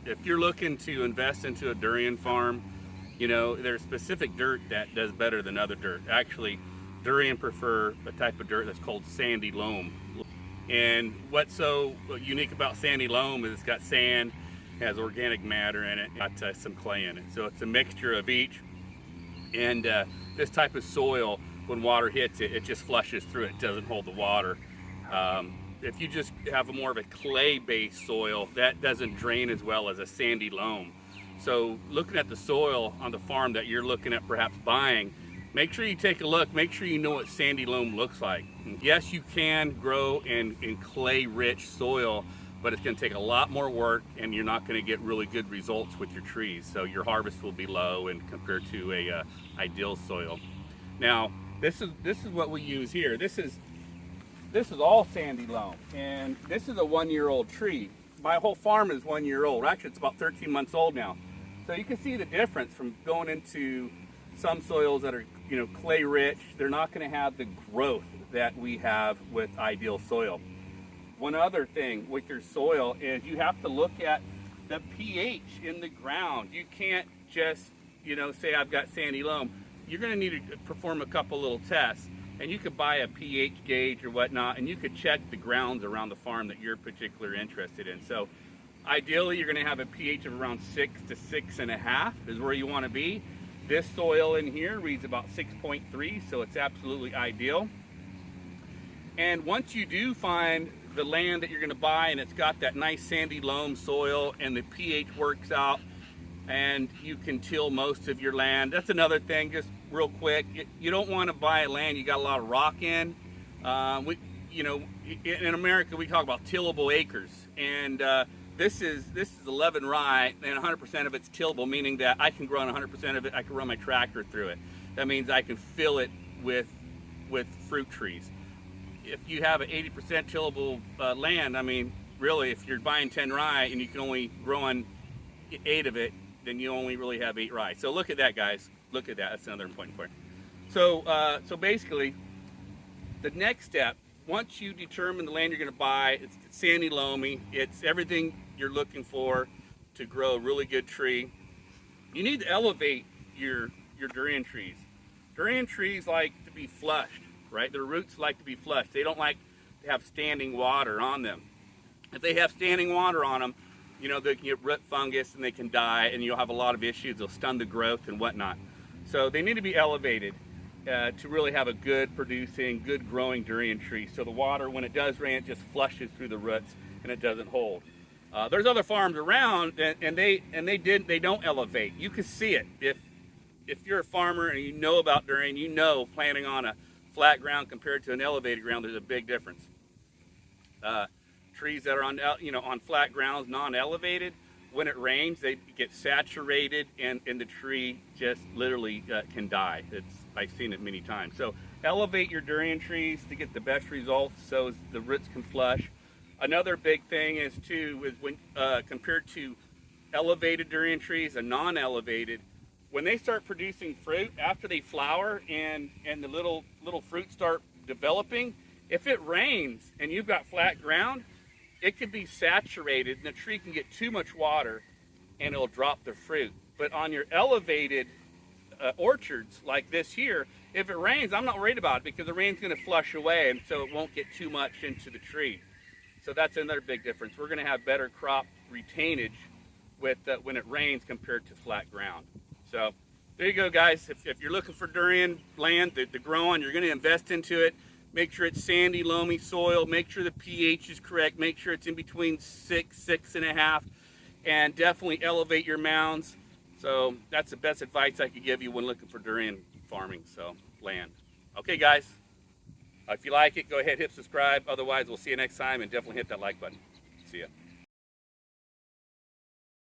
If you're looking to invest into a durian farm, you know, there's specific dirt that does better than other dirt. Actually, durian prefer a type of dirt that's called sandy loam. And what's so unique about sandy loam is it's got sand, has organic matter in it, got some clay in it. So it's a mixture of each. And this type of soil, when water hits it, it just flushes through it, doesn't hold the water. If you just have a more of a clay-based soil, that doesn't drain as well as a sandy loam. So looking at the soil on the farm that you're looking at perhaps buying, make sure you take a look, make sure you know what sandy loam looks like. Yes, you can grow in clay-rich soil, but it's going to take a lot more work and you're not going to get really good results with your trees. So your harvest will be low and compared to a ideal soil. Now, this is what we use here. This is all sandy loam, and this is a 1-year-old tree. My whole farm is 1 year old. Actually, it's about 13 months old now. So you can see the difference from going into some soils that are, you know, clay rich. They're not going to have the growth that we have with ideal soil. One other thing with your soil is you have to look at the pH in the ground. You can't just, you know, say I've got sandy loam. You're going to need to perform a couple little tests. And you could buy a pH gauge or whatnot, and you could check the grounds around the farm that you're particularly interested in. So ideally, you're going to have a pH of around 6 to 6.5 is where you want to be. This soil in here reads about 6.3, so it's absolutely ideal. And once you do find the land that you're going to buy and it's got that nice sandy loam soil and the pH works out and you can till most of your land, that's another thing, just real quick. You don't want to buy a land you got a lot of rock in. You know, in America we talk about tillable acres, and this is 11 rye, and 100% of it's tillable, meaning that I can grow on 100% of it. I can run my tractor through it. That means I can fill it with fruit trees. If you have an 80% tillable land, I mean, really, if you're buying 10 rye and you can only grow on 8 of it, then you only really have 8 rye. So look at that, guys. Look at that. That's another important point. So, so basically, the next step, once you determine the land you're going to buy, it's sandy loamy, it's everything you're looking for to grow a really good tree. You need to elevate your durian trees. Durian trees like to be flushed, right? Their roots like to be flushed. They don't like to have standing water on them. If they have standing water on them, you know, they can get root fungus and they can die, and you'll have a lot of issues. They'll stun the growth and whatnot. So they need to be elevated to really have a good producing, good growing durian tree. So the water, when it does rain, it just flushes through the roots and it doesn't hold. There's other farms around and they don't elevate. You can see it. If you're a farmer and you know about durian, you know planting on a flat ground compared to an elevated ground, there's a big difference. Trees that are on, you know, on flat grounds, non-elevated, when it rains, they get saturated and the tree just literally can die. I've seen it many times. So elevate your durian trees to get the best results so the roots can flush. Another big thing is when compared to elevated durian trees and non-elevated, when they start producing fruit after they flower and the little fruit start developing, if it rains and you've got flat ground, it could be saturated and the tree can get too much water and it'll drop the fruit. But on your elevated orchards like this here, if it rains, I'm not worried about it because the rain's going to flush away and so it won't get too much into the tree. So that's another big difference. We're going to have better crop retainage with when it rains compared to flat ground. So there you go, guys. If you're looking for durian land to grow on, you're going to invest into it. Make sure it's sandy, loamy soil. Make sure the pH is correct. Make sure it's in between 6, 6.5, and definitely elevate your mounds. So that's the best advice I could give you when looking for durian farming, so land. Okay, guys. If you like it, go ahead, hit subscribe. Otherwise, we'll see you next time, and definitely hit that like button. See ya.